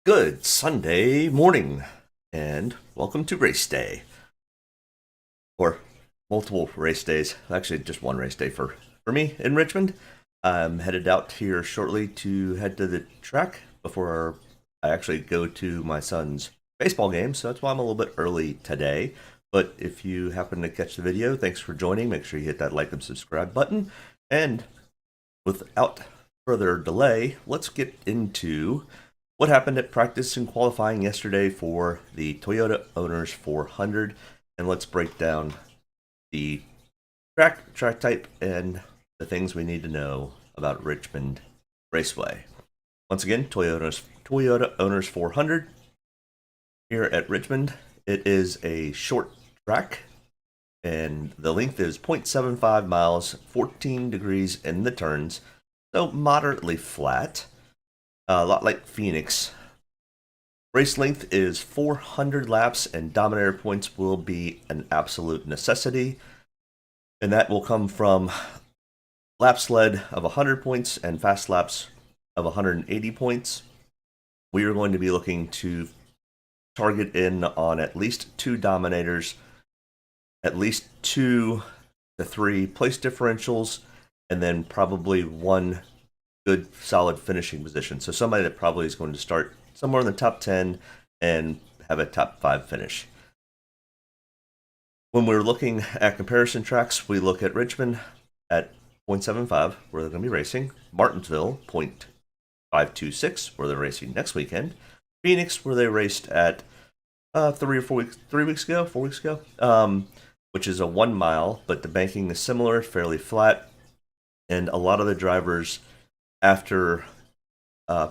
Good Sunday morning, and welcome to race day. Or multiple race days. Actually, just one race day for me in Richmond. I'm headed out here shortly to head to the track before I actually go to my son's baseball game, so that's why I'm a little bit early today. But if you happen to catch the video, thanks for joining. Make sure you hit that like and subscribe button. And without further delay, let's get into what happened at practice and qualifying yesterday for the Toyota Owners 400, and let's break down the track type, and the things we need to know about Richmond Raceway. Once again, Toyota Owners 400 here at Richmond. It is a short track, and the length is 0.75 miles, 14 degrees in the turns, so moderately flat. A lot like Phoenix. Race length is 400 laps, and Dominator points will be an absolute necessity. And that will come from laps led of 100 points and fast laps of 180 points. We are going to be looking to target in on at least 2 Dominators, at least 2 to 3 place differentials, and then probably 1 good solid finishing position. So somebody that probably is going to start somewhere in the top 10 and have a top 5 finish. When we're looking at comparison tracks, we look at Richmond at 0.75, where they're going to be racing. Martinsville, 0.526, where they're racing next weekend. Phoenix, where they raced at 4 weeks ago, which is a 1 mile, but the banking is similar, fairly flat. And a lot of the drivers, after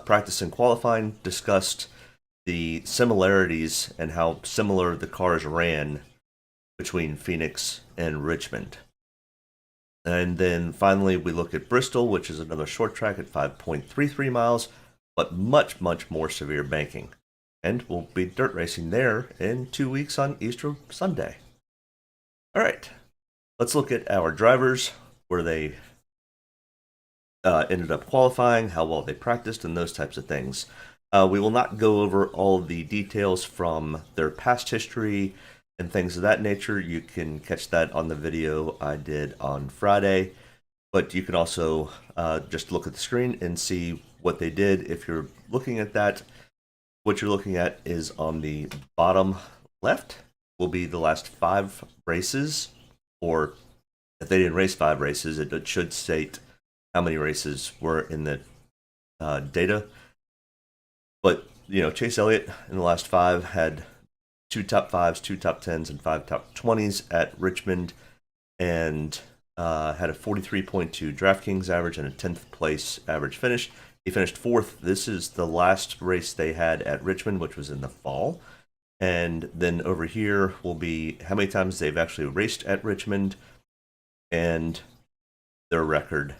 practice and qualifying, discussed the similarities and how similar the cars ran between Phoenix and Richmond. And then finally, we look at Bristol, which is another short track at 5.33 miles, but much, much more severe banking. And we'll be dirt racing there in 2 weeks on Easter Sunday. All right, let's look at our drivers, where they ended up qualifying, how well they practiced, and those types of things. We will not go over all the details from their past history and things of that nature. You can catch that on the video I did on Friday, but you can also just look at the screen and see what they did. If you're looking at that, what you're looking at is on the bottom left will be the last 5 races, or if they didn't race 5 races, it should state how many races were in the data. But, Chase Elliott in the last 5 had 2 top 5s, 2 top 10s, and 5 top 20s at Richmond, and had a 43.2 Draftkings average and a 10th place average finish. He finished 4th. This is the last race they had at Richmond, which was in the fall. And then over here will be how many times they've actually raced at Richmond and their record.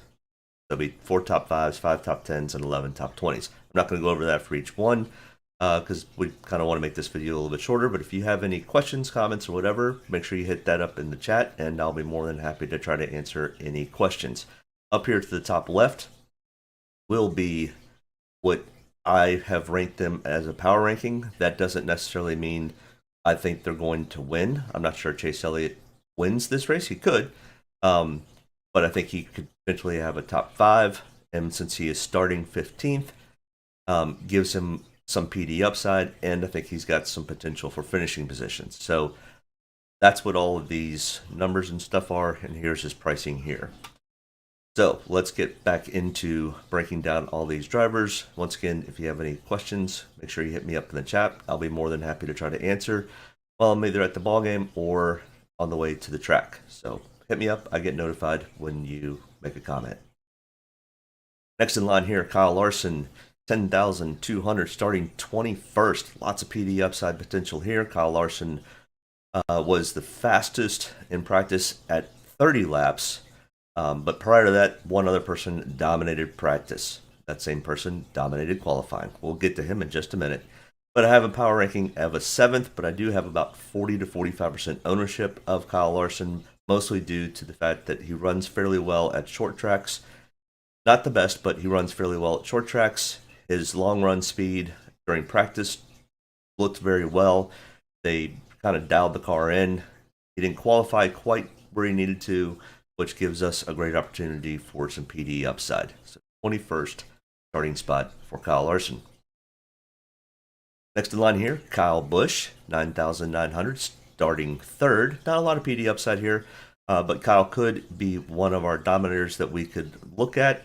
There'll be 4 top 5s, 5 top 10s, and 11 top 20s. I'm not going to go over that for each one because we kind of want to make this video a little bit shorter. But if you have any questions, comments, or whatever, make sure you hit that up in the chat, and I'll be more than happy to try to answer any questions. Up here to the top left will be what I have ranked them as a power ranking. That doesn't necessarily mean I think they're going to win. I'm not sure Chase Elliott wins this race. He could. But I think he could potentially have a top 5, and since he is starting 15th, gives him some PD upside, and I think he's got some potential for finishing positions. So that's what all of these numbers and stuff are, and here's his pricing here. So let's get back into breaking down all these drivers. Once again, if you have any questions, make sure you hit me up in the chat. I'll be more than happy to try to answer while I'm either at the ball game or on the way to the track. So hit me up. I get notified when you make a comment. Next in line here, Kyle Larson, 10,200, starting 21st. Lots of PD upside potential here. Kyle Larson was the fastest in practice at 30 laps. But prior to that, one other person dominated practice. That same person dominated qualifying. We'll get to him in just a minute. But I have a power ranking of a 7th, but I do have about 40 to 45% ownership of Kyle Larson, mostly due to the fact that he runs fairly well at short tracks. Not the best, but he runs fairly well at short tracks. His long run speed during practice looked very well. They kind of dialed the car in. He didn't qualify quite where he needed to, which gives us a great opportunity for some PD upside. So 21st starting spot for Kyle Larson. Next in line here, Kyle Busch, 9,900, starting third. Not a lot of PD upside here, but Kyle could be one of our dominators that we could look at.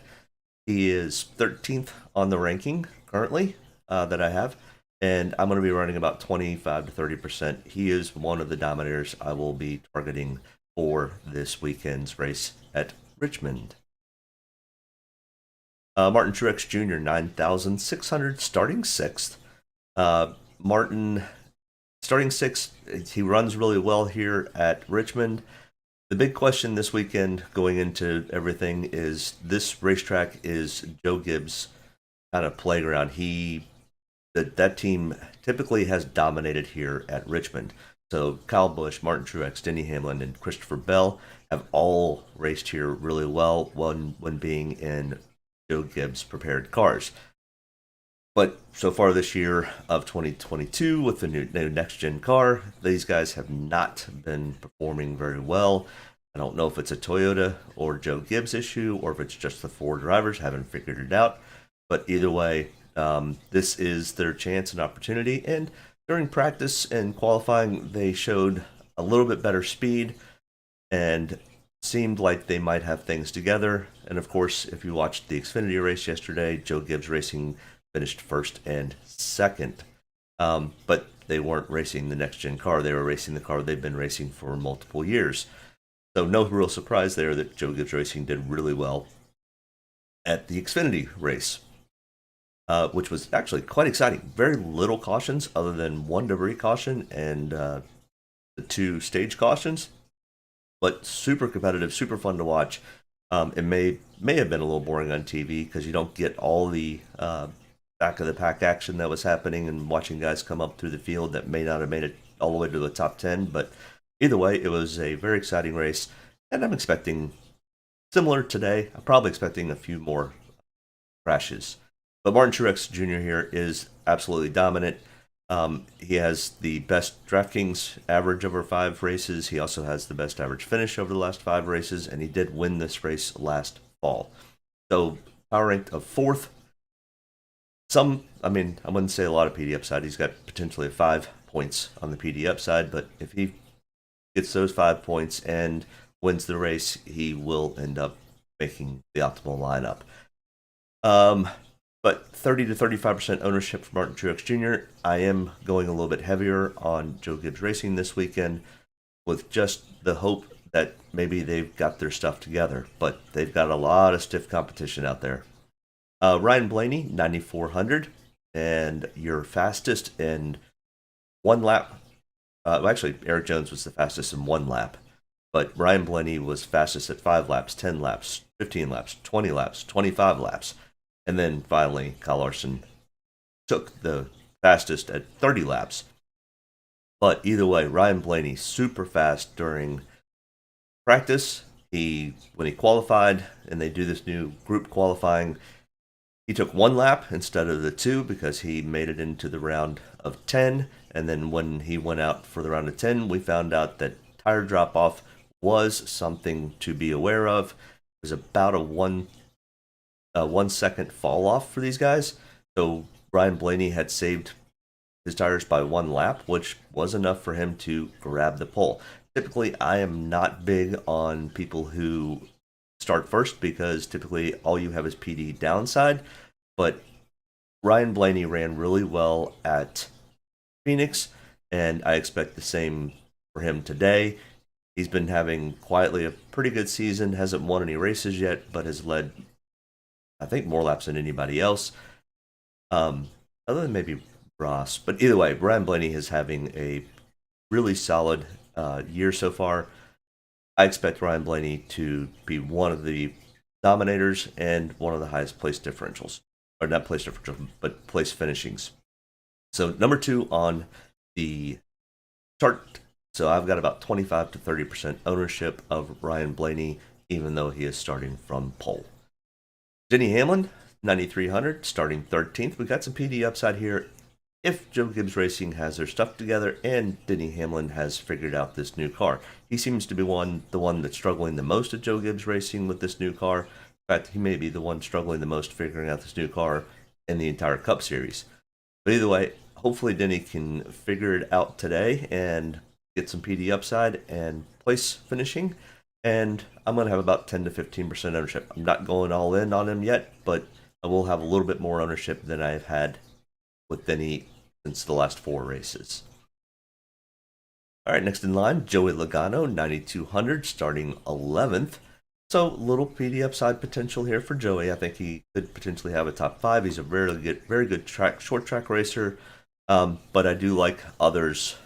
He is 13th on the ranking currently that I have, and I'm going to be running about 25 to 30%. He is one of the dominators I will be targeting for this weekend's race at Richmond. Martin Truex Jr., 9,600, starting sixth. Martin, starting sixth, he runs really well here at Richmond. The big question this weekend going into everything is this racetrack is Joe Gibbs' kind of playground. That team typically has dominated here at Richmond. So Kyle Busch, Martin Truex, Denny Hamlin, and Christopher Bell have all raced here really well when being in Joe Gibbs prepared cars. But so far this year of 2022 with the new next-gen car, these guys have not been performing very well. I don't know if it's a Toyota or Joe Gibbs issue or if it's just the four drivers haven't figured it out. But either way, this is their chance and opportunity. And during practice and qualifying, they showed a little bit better speed and seemed like they might have things together. And of course, if you watched the Xfinity race yesterday, Joe Gibbs Racing finished first and second. But they weren't racing the next-gen car. They were racing the car they've been racing for multiple years. So no real surprise there that Joe Gibbs Racing did really well at the Xfinity race, which was actually quite exciting. Very little cautions other than one debris caution and the two stage cautions, but super competitive, super fun to watch. It may have been a little boring on TV because you don't get all the back of the pack action that was happening and watching guys come up through the field that may not have made it all the way to the top 10. But either way, it was a very exciting race, and I'm expecting similar today. I'm probably expecting a few more crashes. But Martin Truex Jr. here is absolutely dominant. He has the best DraftKings average over 5 races. He also has the best average finish over the last 5 races, and he did win this race last fall. So power ranked of 4th. I wouldn't say a lot of PD upside. He's got potentially 5 points on the PD upside, but if he gets those 5 points and wins the race, he will end up making the optimal lineup. But 30 to 35% ownership for Martin Truex Jr. I am going a little bit heavier on Joe Gibbs Racing this weekend with just the hope that maybe they've got their stuff together, but they've got a lot of stiff competition out there. Ryan Blaney, 9,400, and your fastest in 1 lap. Actually, Erik Jones was the fastest in 1 lap, but Ryan Blaney was fastest at 5 laps, 10 laps, 15 laps, 20 laps, 25 laps. And then finally, Kyle Larson took the fastest at 30 laps. But either way, Ryan Blaney super fast during practice. When he qualified, and they do this new group qualifying, he took 1 lap instead of the 2 because he made it into the round of 10. And then when he went out for the round of 10, we found out that tire drop off was something to be aware of. It was about a 1 second fall off for these guys. So Ryan Blaney had saved his tires by 1 lap, which was enough for him to grab the pole. Typically, I am not big on people who start first because typically all you have is PD downside. But Ryan Blaney ran really well at Phoenix, and I expect the same for him today. He's been having quietly a pretty good season, hasn't won any races yet, but has led, I think, more laps than anybody else, other than maybe Ross. But either way, Ryan Blaney is having a really solid year so far. I expect Ryan Blaney to be one of the dominators and one of the highest place differentials. Or not place differentials, but place finishings. So number 2 on the chart. So I've got about 25 to 30% ownership of Ryan Blaney, even though he is starting from pole. Denny Hamlin, 9,300, starting 13th. We got some PD upside here if Joe Gibbs Racing has their stuff together and Denny Hamlin has figured out this new car. He seems to be the one that's struggling the most at Joe Gibbs Racing with this new car. In fact, he may be the one struggling the most figuring out this new car in the entire Cup Series. But either way, hopefully Denny can figure it out today and get some PD upside and place finishing. And I'm going to have about 10 to 15% ownership. I'm not going all in on him yet, but I will have a little bit more ownership than I've had with Denny since the last 4 races. All right, next in line, Joey Logano, 9,200, starting 11th. So little PD upside potential here for Joey. I think he could potentially have a top 5. He's a very good short track racer, but I do like others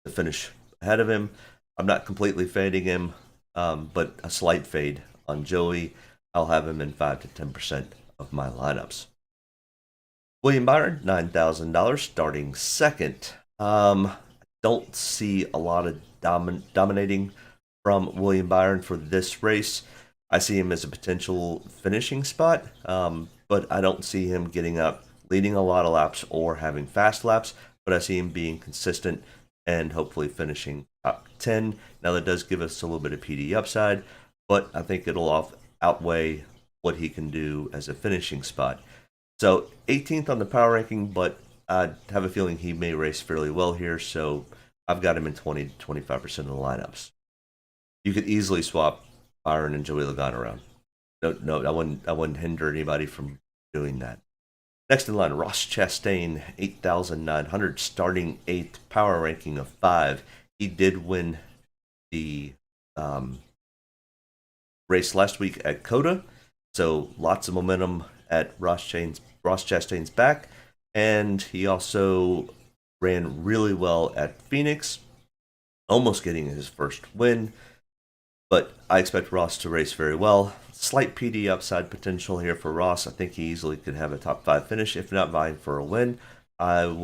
to finish ahead of him. I'm not completely fading him, but a slight fade on Joey. I'll have him in 5 to 10% of my lineups. William Byron, $9,000, starting 2nd. Don't see a lot of dominating from William Byron for this race. I see him as a potential finishing spot, but I don't see him getting up, leading a lot of laps or having fast laps, but I see him being consistent and hopefully finishing top 10. Now that does give us a little bit of PD upside, but I think it'll outweigh what he can do as a finishing spot. So 18th on the power ranking, but I have a feeling he may race fairly well here, so I've got him in 20 to 25% of the lineups. You could easily swap Byron and Joey Logano around. No, I wouldn't hinder anybody from doing that. Next in line, Ross Chastain, 8,900, starting 8th, power ranking of 5. He did win the race last week at Coda, so lots of momentum at Ross Chastain's back, and he also ran really well at Phoenix, almost getting his first win. But I expect Ross to race very well. Slight PD upside potential here for Ross. I think he easily could have a top 5 finish, if not vying for a win. I'm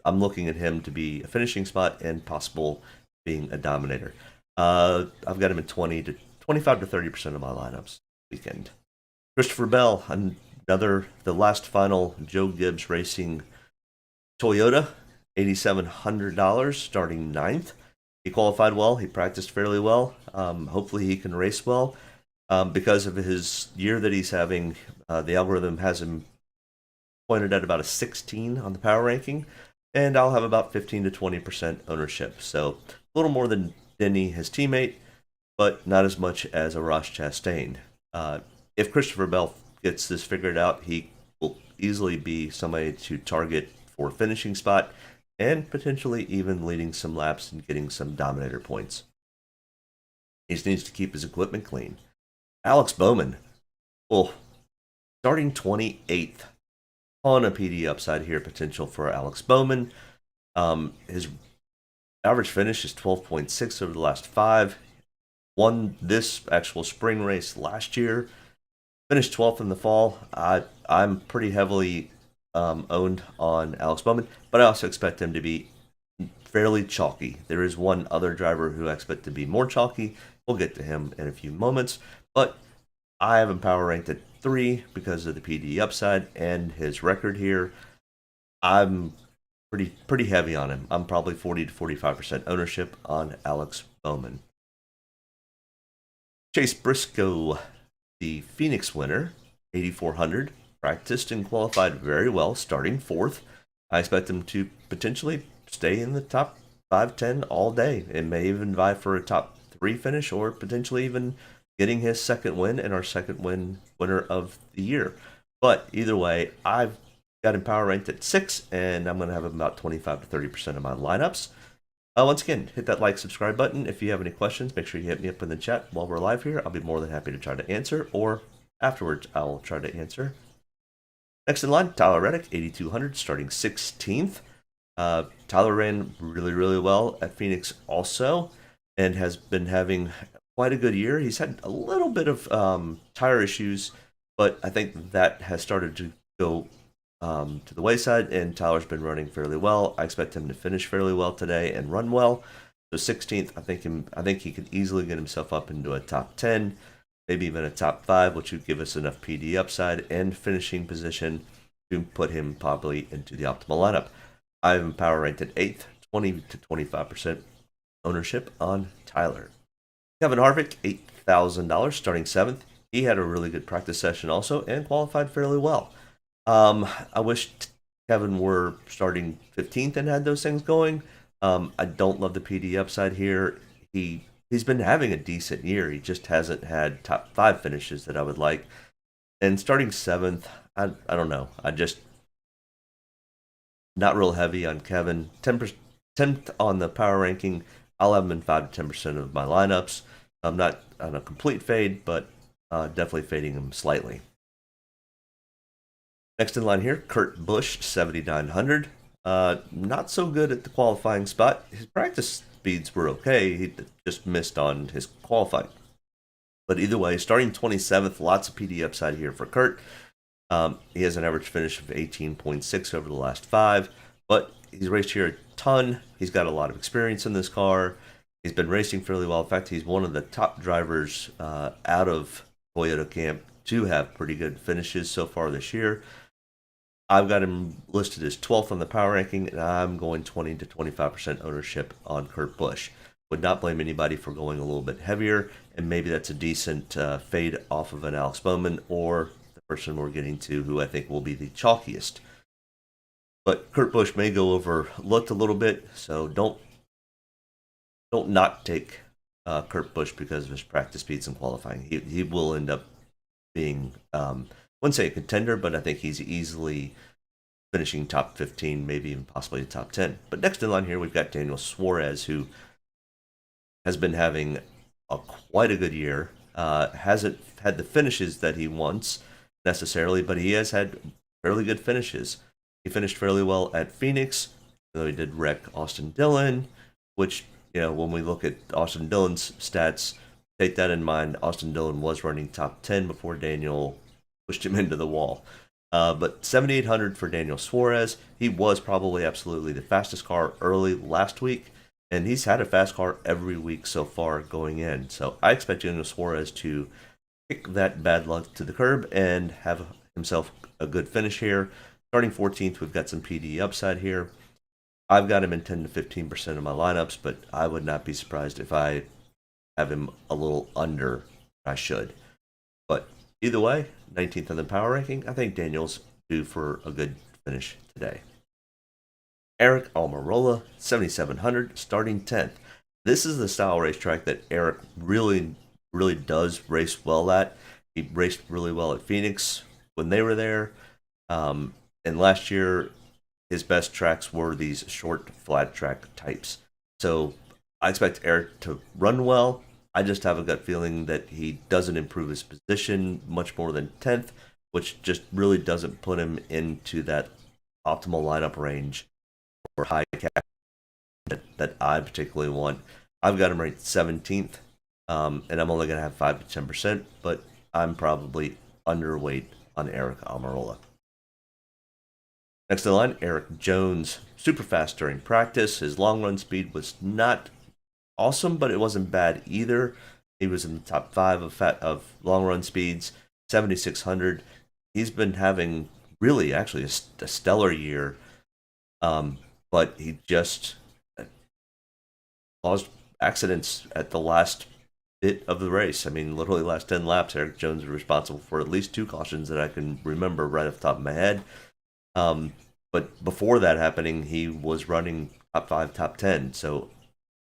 looking at him to be a finishing spot and possible being a dominator. I've got him in 25 to 30% of my lineups weekend. Christopher Bell, the last final Joe Gibbs Racing Toyota, $8,700, starting 9th. He qualified well. He practiced fairly well. Hopefully he can race well. Because of his year that he's having, the algorithm has him pointed at about a 16 on the power ranking, and I'll have about 15 to 20% ownership. So a little more than Denny, his teammate, but not as much as a Ross Chastain. If Christopher Bell gets this figured out, he will easily be somebody to target for a finishing spot, and potentially even leading some laps and getting some dominator points. He just needs to keep his equipment clean. Alex Bowman, starting 28th. On a PD upside here, potential for Alex Bowman. His average finish is 12.6 over the last 5. Won this actual spring race last year. Finished 12th in the fall. I'm pretty heavily owned on Alex Bowman, but I also expect him to be fairly chalky. There is one other driver who I expect to be more chalky. We'll get to him in a few moments, but I have him power ranked at 3 because of the PD upside and his record here. I'm pretty heavy on him. I'm probably 40 to 45% ownership on Alex Bowman. Chase Briscoe, the Phoenix winner, 8,400. Practiced and qualified very well, starting 4th. I expect him to potentially stay in the top 5-10 all day. It may even vie for a top 3 finish, or potentially even getting his second win and our second winner of the year. But either way, I've got him power ranked at 6, and I'm going to have about 25 to 30% of my lineups. Once again, hit that like, subscribe button. If you have any questions, make sure you hit me up in the chat while we're live here. I'll be more than happy to try to answer, or afterwards I'll try to answer. Next in line, Tyler Reddick, 8,200, starting 16th. Tyler ran really well at Phoenix also, and has been having quite a good year. He's had a little bit of tire issues, but I think that has started to go to the wayside, and Tyler's been running fairly well. I expect him to finish fairly well today and run well. So 16th, I think he could easily get himself up into a top 10. Maybe even a top 5, which would give us enough PD upside and finishing position to put him probably into the optimal lineup. I'm power ranked at 8th, 20 to 25% ownership on Tyler. Kevin Harvick, $8,000, starting 7th. He had a really good practice session also and qualified fairly well. I wish Kevin were starting 15th and had those things going. I don't love the PD upside here. He's been having a decent year. He just hasn't had top 5 finishes that I would like. And starting 7th, I don't know. I just not real heavy on Kevin. 10th on the power ranking. I'll have him in 5 to 10% of my lineups. I'm not on a complete fade, but definitely fading him slightly. Next in line here, Kurt Busch, 7,900. Not so good at the qualifying spot. His practice speeds were okay. He just missed on his qualifying. But either way, starting 27th, lots of PD upside here for Kurt. He has an average finish of 18.6 over the last 5, but he's raced here a ton. He's got a lot of experience in this car. He's been racing fairly well. In fact, he's one of the top drivers out of Toyota camp to have pretty good finishes so far this year. I've got him listed as 12th on the power ranking, and I'm going 20 to 25% ownership on Kurt Busch. Would not blame anybody for going a little bit heavier, and maybe that's a decent fade off of an Alex Bowman or the person we're getting to, who I think will be the chalkiest. But Kurt Busch may go overlooked a little bit, so don't not take Kurt Busch because of his practice speeds and qualifying. He will end up being, I wouldn't say a contender, but I think he's easily finishing top 15, maybe even possibly top 10. But next in line here, we've got Daniel Suarez, who has been having quite a good year. Hasn't had the finishes that he wants necessarily, but he has had fairly good finishes. He finished fairly well at Phoenix, though he did wreck Austin Dillon, which, when we look at Austin Dillon's stats, take that in mind. Austin Dillon was running top 10 before Daniel pushed him into the wall. But 7,800 for Daniel Suarez. He was probably absolutely the fastest car early last week, and he's had a fast car every week so far going in. So I expect Daniel Suarez to kick that bad luck to the curb and have himself a good finish here. Starting 14th, we've got some PD upside here. I've got him in 10 to 15% of my lineups, but I would not be surprised if I have him a little under I should. But either way, 19th on the power ranking. I think Daniel's due for a good finish today. Erik Amarola, 7,700, starting 10th. This is the style racetrack that Erik really does race well at. He raced really well at Phoenix when they were there. And last year, his best tracks were these short, flat track types. So I expect Erik to run well. I just have a gut feeling that he doesn't improve his position much more than 10th, which just really doesn't put him into that optimal lineup range or high cap that I particularly want. I've got him ranked 17th, and I'm only going to have 5 to 10%, but I'm probably underweight on Erik Amarola. Next in line, Erik Jones, super fast during practice. His long run speed was not awesome, but it wasn't bad either. He was in the top 5 of long run speeds, 7,600. He's been having really actually a stellar year, but he just caused accidents at the last bit of the race. I mean, literally last 10 laps, Erik Jones was responsible for at least 2 cautions that I can remember right off the top of my head. But before that happening, he was running top 5, top 10. So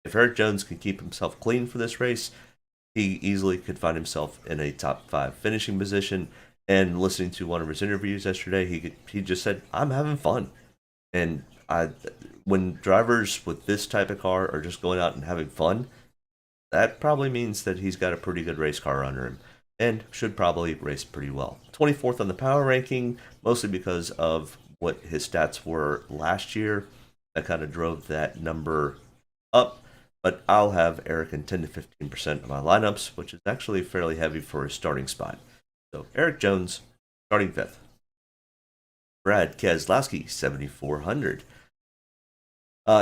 if Erik Jones can keep himself clean for this race, he easily could find himself in a top 5 finishing position. And listening to one of his interviews yesterday, he just said, "I'm having fun." And when drivers with this type of car are just going out and having fun, that probably means that he's got a pretty good race car under him and should probably race pretty well. 24th on the power ranking, mostly because of what his stats were last year. That kind of drove that number up. But I'll have Erik in 10 to 15% of my lineups, which is actually fairly heavy for his starting spot. So Erik Jones, starting 5th. Brad Keselowski, 7,400.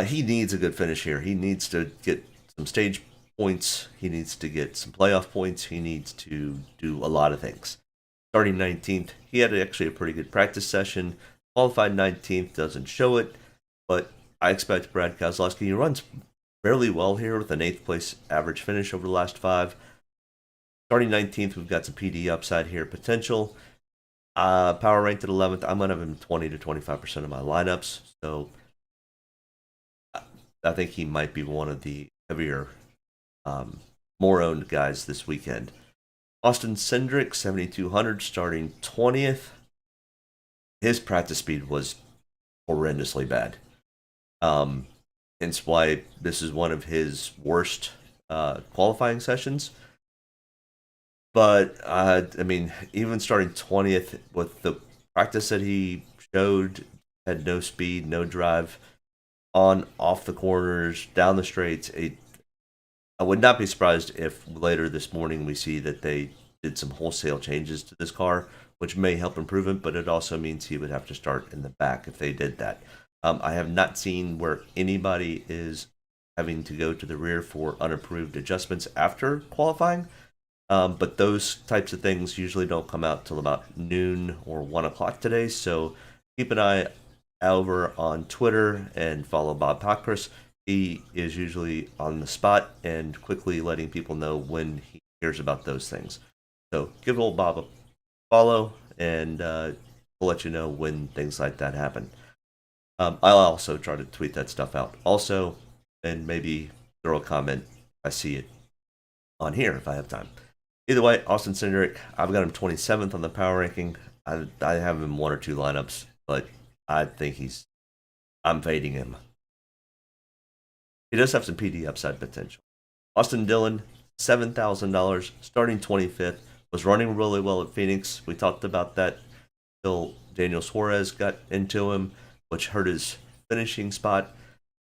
He needs a good finish here. He needs to get some stage points. He needs to get some playoff points. He needs to do a lot of things. Starting 19th, he had actually a pretty good practice session. Qualified 19th, doesn't show it. but I expect Brad Keselowski, he runs fairly well here with an 8th place average finish over the last 5. Starting 19th, we've got some PD upside here potential. Power ranked at 11th. I'm going to have him 20 to 25% of my lineups. So I think he might be one of the heavier, more owned guys this weekend. Austin Cindric, 7,200, starting 20th. His practice speed was horrendously bad. Hence why this is one of his worst qualifying sessions. But, I mean, even starting 20th with the practice that he showed, had no speed, no drive on, off the corners, down the straights. I would not be surprised if later this morning we see that they did some wholesale changes to this car, which may help improve it, but it also means he would have to start in the back if they did that. I have not seen where anybody is having to go to the rear for unapproved adjustments after qualifying. But those types of things usually don't come out till about noon or 1 o'clock today. So keep an eye over on Twitter and follow Bob Pockris. He is usually on the spot and quickly letting people know when he hears about those things. So give old Bob a follow, and we'll let you know when things like that happen. I'll also try to tweet that stuff out. Also, and maybe throw a comment if I see it on here if I have time. Either way, Austin Cindric, I've got him 27th on the power ranking. I have him in 1 or 2 lineups, but I think I'm fading him. He does have some PD upside potential. Austin Dillon, $7,000, starting 25th, was running really well at Phoenix. We talked about that until Daniel Suarez got into him, which hurt his finishing spot.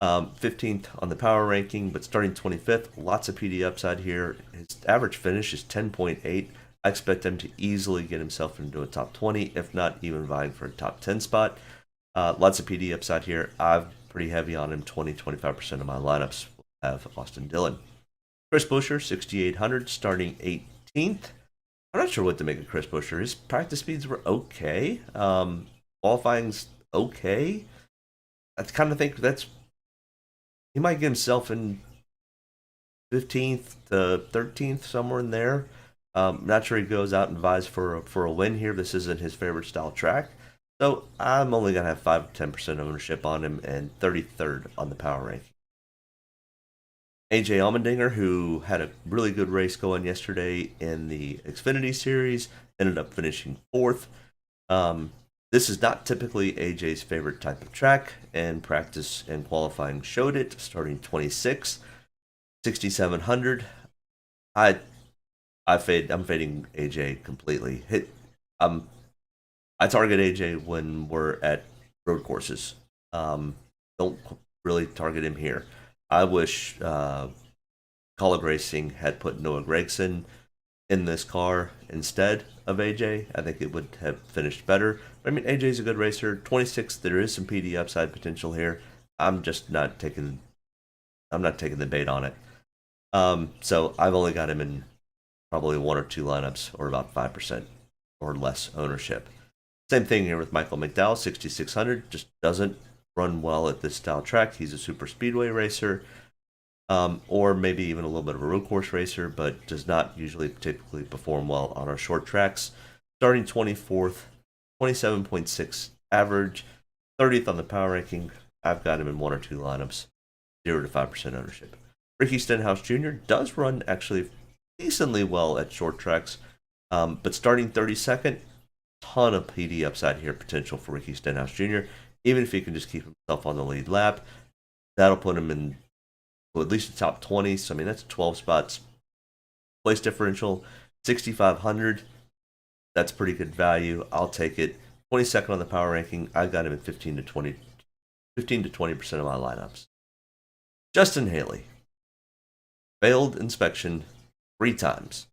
15th on the power ranking, but starting 25th. Lots of PD upside here. His average finish is 10.8. I expect him to easily get himself into a top 20, if not even vying for a top 10 spot. Lots of PD upside here. I'm pretty heavy on him. 20-25% of my lineups will have Austin Dillon. Chris Buescher, 6,800, starting 18th. I'm not sure what to make of Chris Buescher. His practice speeds were okay. Qualifying's okay. I kind of think he might get himself in 15th to 13th, somewhere in there. Not sure he goes out and vies for a win here. This isn't his favorite style track. So I'm only going to have 5-10% ownership on him, and 33rd on the power ranking. AJ Allmendinger, who had a really good race going yesterday in the Xfinity Series, ended up finishing 4th. This is not typically AJ's favorite type of track, and practice and qualifying showed it. Starting 26th, 6,700. I'm fading AJ completely. I target AJ when we're at road courses. Don't really target him here. I wish College Racing had put Noah Gragson in this car instead of AJ. I think it would have finished better. But I mean, AJ's a good racer. 26th, there is some PD upside potential here. I'm just not taking the bait on it. So I've only got him in probably 1 or 2 lineups, or about 5% or less ownership. Same thing here with Michael McDowell, 6,600. Just doesn't run well at this style track. He's a super speedway racer. Or maybe even a little bit of a road course racer, but does not usually typically perform well on our short tracks. Starting 24th, 27.6 average, 30th on the power ranking. I've got him in 1 or 2 lineups, 0 to 5% ownership. Ricky Stenhouse Jr. does run actually decently well at short tracks, but starting 32nd, ton of PD upside here potential for Ricky Stenhouse Jr. Even if he can just keep himself on the lead lap, that'll put him in at least the top 20. So I mean, that's 12 spots. Place differential 6,500. That's pretty good value. I'll take it. 22nd on the power ranking. I got him at 15 to 20% of my lineups. Justin Haley failed inspection 3 times.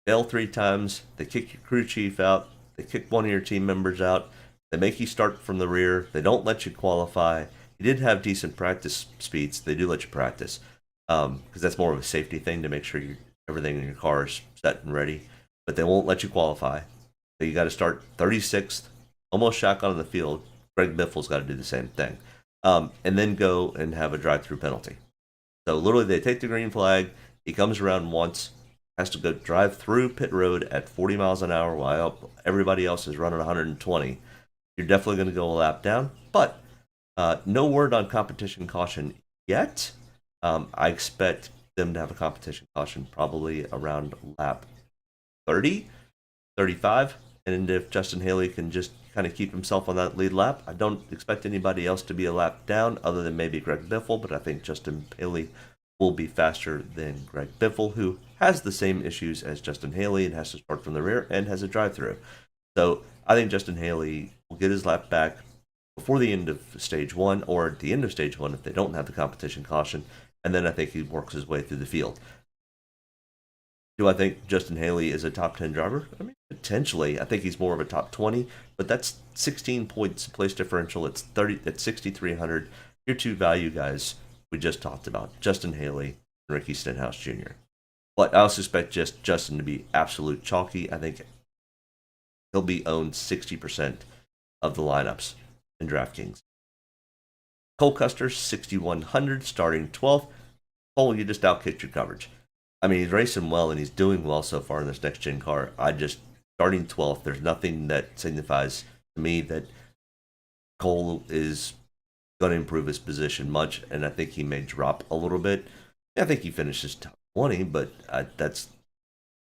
Failed 3 times. They kick your crew chief out. They kick one of your team members out. They make you start from the rear. They don't let you qualify. You did have decent practice speeds. They do let you practice because that's more of a safety thing to make sure everything in your car is set and ready. But they won't let you qualify. So you got to start 36th, almost shotgun on the field. Greg Biffle's got to do the same thing. and then go and have a drive-through penalty. So literally, they take the green flag. He comes around once, has to go drive through pit road at 40 miles an hour while everybody else is running 120. You're definitely going to go a lap down, but no word on competition caution yet. I expect them to have a competition caution probably around lap 30, 35. And if Justin Haley can just kind of keep himself on that lead lap, I don't expect anybody else to be a lap down other than maybe Greg Biffle, but I think Justin Haley will be faster than Greg Biffle, who has the same issues as Justin Haley and has to start from the rear and has a drive-through. So I think Justin Haley will get his lap back before the end of stage one, or at the end of stage one if they don't have the competition caution, and then I think he works his way through the field. Do I think Justin Haley is a top 10 driver? I mean, potentially. I think he's more of a top 20, but that's 16 points place differential. It's 30 at 6,300. Your two value guys we just talked about, Justin Haley and Ricky Stenhouse Jr. But I also expect Justin to be absolute chalky. I think he'll be owned 60% of the lineups in DraftKings. Cole Custer, 6,100, starting 12th. Cole, you just outkicked your coverage. I mean, he's racing well and he's doing well so far in this next gen car. Starting 12th, there's nothing that signifies to me that Cole is going to improve his position much, and I think he may drop a little bit. I think he finishes top 20, but that's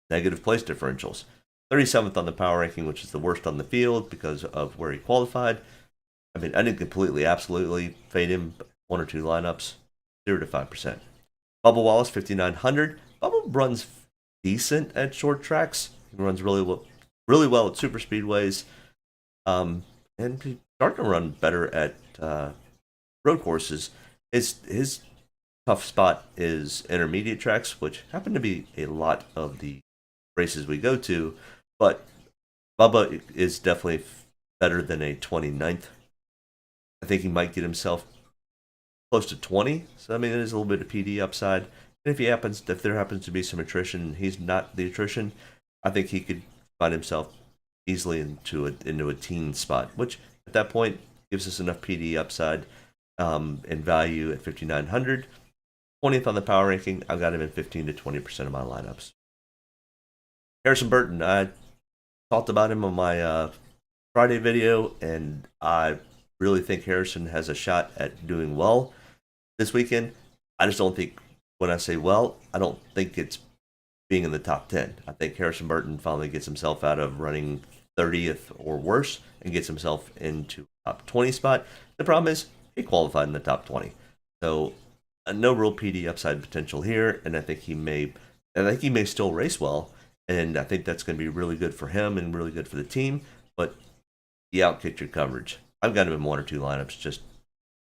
negative place differentials. 37th on the power ranking, which is the worst on the field because of where he qualified. I mean, I didn't completely, absolutely fade him, but one or two lineups, 0 to 5%. Bubba Wallace, 5,900. Bubba runs decent at short tracks. He runs really well at super speedways. And he's starting to run better at road courses. His tough spot is intermediate tracks, which happen to be a lot of the races we go to. But Bubba is definitely better than a 29th. I think he might get himself close to 20. So, I mean, there's a little bit of PD upside. And if there happens to be some attrition and he's not the attrition, I think he could find himself easily into a teen spot, which at that point gives us enough PD upside and value at 5,900. 20th on the power ranking. I've got him in 15 to 20% of my lineups. Harrison Burton, I talked about him on my Friday video, and I really think Harrison has a shot at doing well this weekend. I just don't think, when I say well, I don't think it's being in the top 10. I think Harrison Burton finally gets himself out of running 30th or worse and gets himself into a top 20 spot. The problem is he qualified in the top 20. So no real PD upside potential here, and I think he may still race well, and I think that's going to be really good for him and really good for the team, but he outkicked your coverage. I've got him in one or two lineups just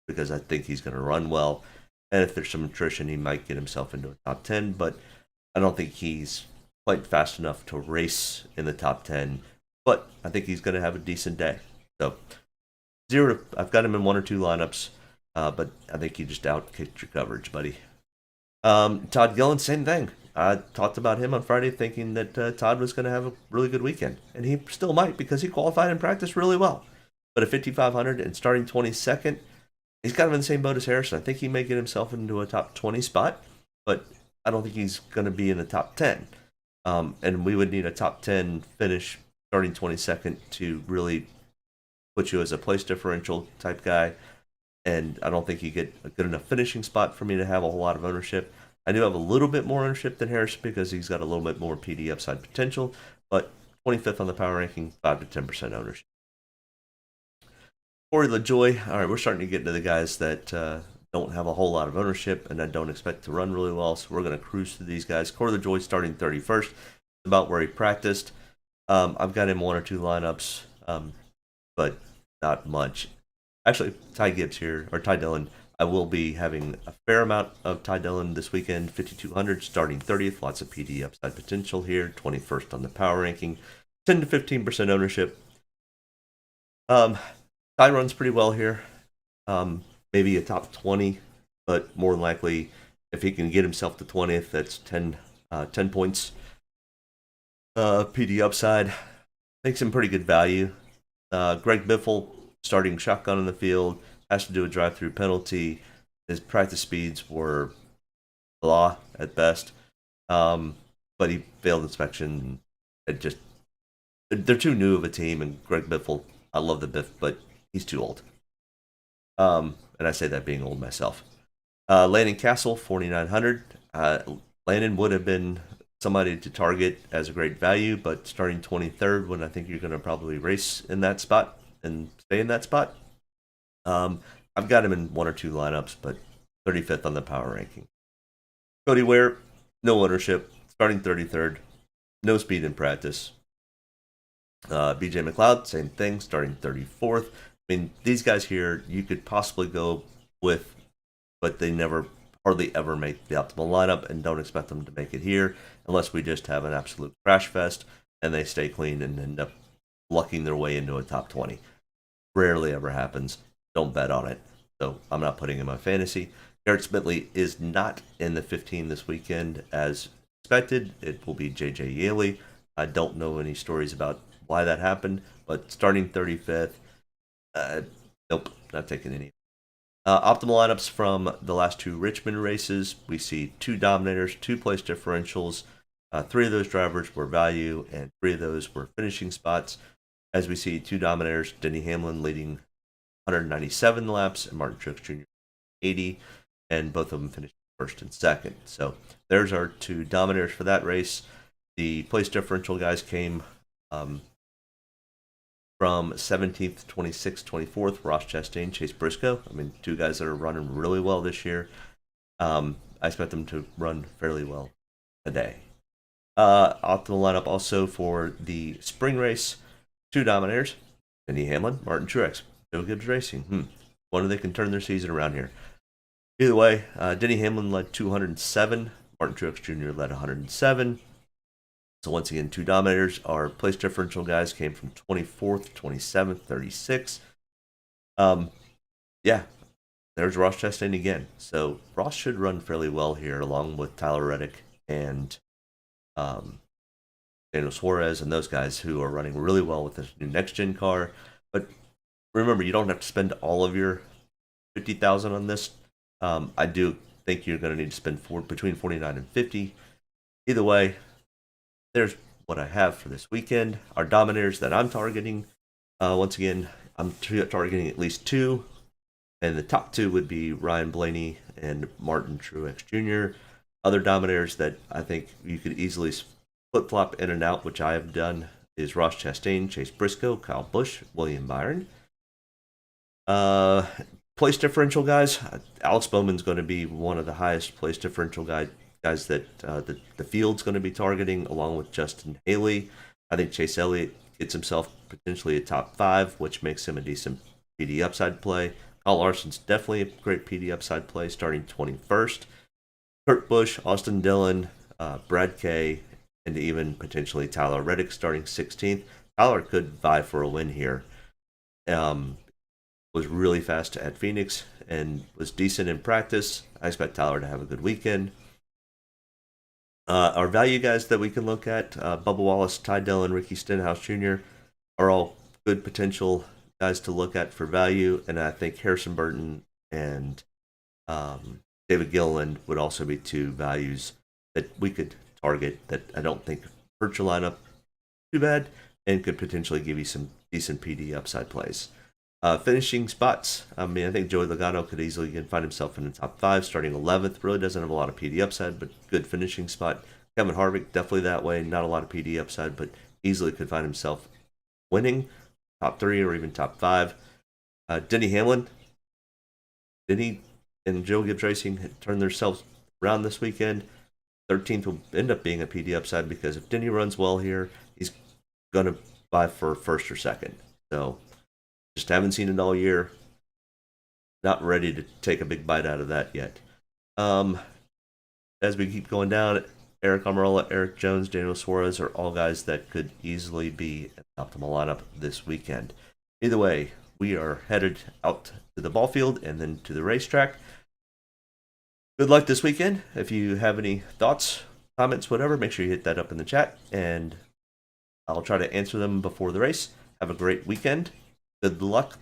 because I think he's going to run well. And if there's some attrition, he might get himself into a top 10. But I don't think he's quite fast enough to race in the top 10. But I think he's going to have a decent day. So I've got him in one or two lineups. But I think you just outkicked your coverage, buddy. Todd Gillan, same thing. I talked about him on Friday thinking that Todd was going to have a really good weekend. And he still might because he qualified and practiced really well. But at 5,500 and starting 22nd, he's kind of in the same boat as Harrison. I think he may get himself into a top 20 spot, but I don't think he's going to be in the top 10. And we would need a top 10 finish starting 22nd to really put you as a place differential type guy. And I don't think you get a good enough finishing spot for me to have a whole lot of ownership. I do have a little bit more ownership than Harrison because he's got a little bit more PD upside potential, but 25th on the power ranking, 5 to 10% ownership. Corey LaJoie, all right, we're starting to get into the guys that don't have a whole lot of ownership and I don't expect to run really well, so we're going to cruise through these guys. Corey LaJoie starting 31st, about where he practiced. I've got him one or two lineups, but not much. Actually, Ty Dillon, I will be having a fair amount of Ty Dillon this weekend, 5,200, starting 30th, lots of PD upside potential here, 21st on the power ranking, 10 to 15% ownership. Ty runs pretty well here. Maybe a top 20, but more than likely, if he can get himself to 20th, that's 10 points. PD upside. Makes him pretty good value. Greg Biffle starting shotgun in the field, has to do a drive-through penalty. His practice speeds were blah at best, but he failed inspection. It just they're too new of a team, and Greg Biffle, I love the Biff, but he's too old. And I say that being old myself. Landon Castle, 4,900. Landon would have been somebody to target as a great value, but starting 23rd, when I think you're going to probably race in that spot and stay in that spot. I've got him in one or two lineups, but 35th on the power ranking. Cody Ware, no ownership, starting 33rd, no speed in practice. BJ McLeod, same thing, starting 34th. I mean, these guys here, you could possibly go with, but they never, hardly ever make the optimal lineup, and don't expect them to make it here unless we just have an absolute crash fest and they stay clean and end up lucking their way into a top 20. Rarely ever happens. Don't bet on it. So I'm not putting in my fantasy. Garrett Smitley is not in the 15 this weekend as expected. It will be JJ Yaley. I don't know any stories about why that happened, but starting 35th, nope, not taking any. Optimal lineups from the last two Richmond races. We see two dominators, two place differentials. Three of those drivers were value, and three of those were finishing spots. As we see two dominators, Denny Hamlin leading 197 laps, and Martin Truex Jr. 80, and both of them finished first and second. So there's our two dominators for that race. The place differential guys came from 17th, 26th, 24th, Ross Chastain, Chase Briscoe. I mean, two guys that are running really well this year. I expect them to run fairly well today. Optimal lineup also for the spring race. Two dominators, Denny Hamlin, Martin Truex, Gibbs Racing. Wonder they can turn their season around here. Either way, Denny Hamlin led 207, Martin Truex Jr. led 107. So once again, two dominators. Our place differential guys came from 24th, 27th, 36. Yeah, there's Ross Chastain again. So Ross should run fairly well here, along with Tyler Reddick and Daniel Suarez and those guys who are running really well with this new next-gen car. But remember, you don't have to spend all of your $50,000 on this. I do think you're going to need to spend between $49 and $50. Either way, there's what I have for this weekend. Our dominators that I'm targeting, once again, I'm targeting at least two, and the top two would be Ryan Blaney and Martin Truex Jr. Other dominators that I think you could easily flip-flop in and out, which I have done, is Ross Chastain, Chase Briscoe, Kyle Busch, William Byron. Place differential guys, Alex Bowman's going to be one of the highest place differential guys that the field's going to be targeting, along with Justin Haley. I think Chase Elliott gets himself potentially a top 5, which makes him a decent PD upside play. Kyle Larson's definitely a great PD upside play, starting 21st. Kurt Busch, Austin Dillon, Brad Kay, and even potentially Tyler Reddick starting 16th. Tyler could vie for a win here. Was really fast at Phoenix and was decent in practice. I expect Tyler to have a good weekend. Our value guys that we can look at, Bubba Wallace, Ty Dillon, Ricky Stenhouse Jr. are all good potential guys to look at for value, and I think Harrison Burton and David Gilliland would also be two values that we could target that I don't think hurt your lineup too bad and could potentially give you some decent PD upside plays. Finishing spots, I mean, I think Joey Logano could easily find himself in the top 5, starting 11th. Really doesn't have a lot of PD upside, but good finishing spot. Kevin Harvick, definitely that way. Not a lot of PD upside, but easily could find himself winning top 3 or even top 5. Denny Hamlin, Denny and Joe Gibbs Racing turned themselves around this weekend. 13th will end up being a PD upside because if Denny runs well here, he's going to vie for first or second. So just haven't seen it all year. Not ready to take a big bite out of that yet. As we keep going down, Erik Amarola, Erik Jones, Daniel Suarez are all guys that could easily be an optimal lineup this weekend. Either way, we are headed out to the ball field and then to the racetrack. Good luck this weekend. If you have any thoughts, comments, whatever, make sure you hit that up in the chat, and I'll try to answer them before the race. Have a great weekend. Good luck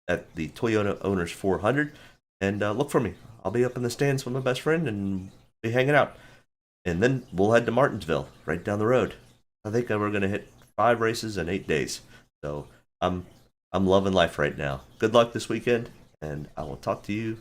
at the Toyota Owners 400, and look for me. I'll be up in the stands with my best friend and be hanging out. And then we'll head to Martinsville, right down the road. I think we're going to hit 5 races in 8 days. So I'm loving life right now. Good luck this weekend, and I will talk to you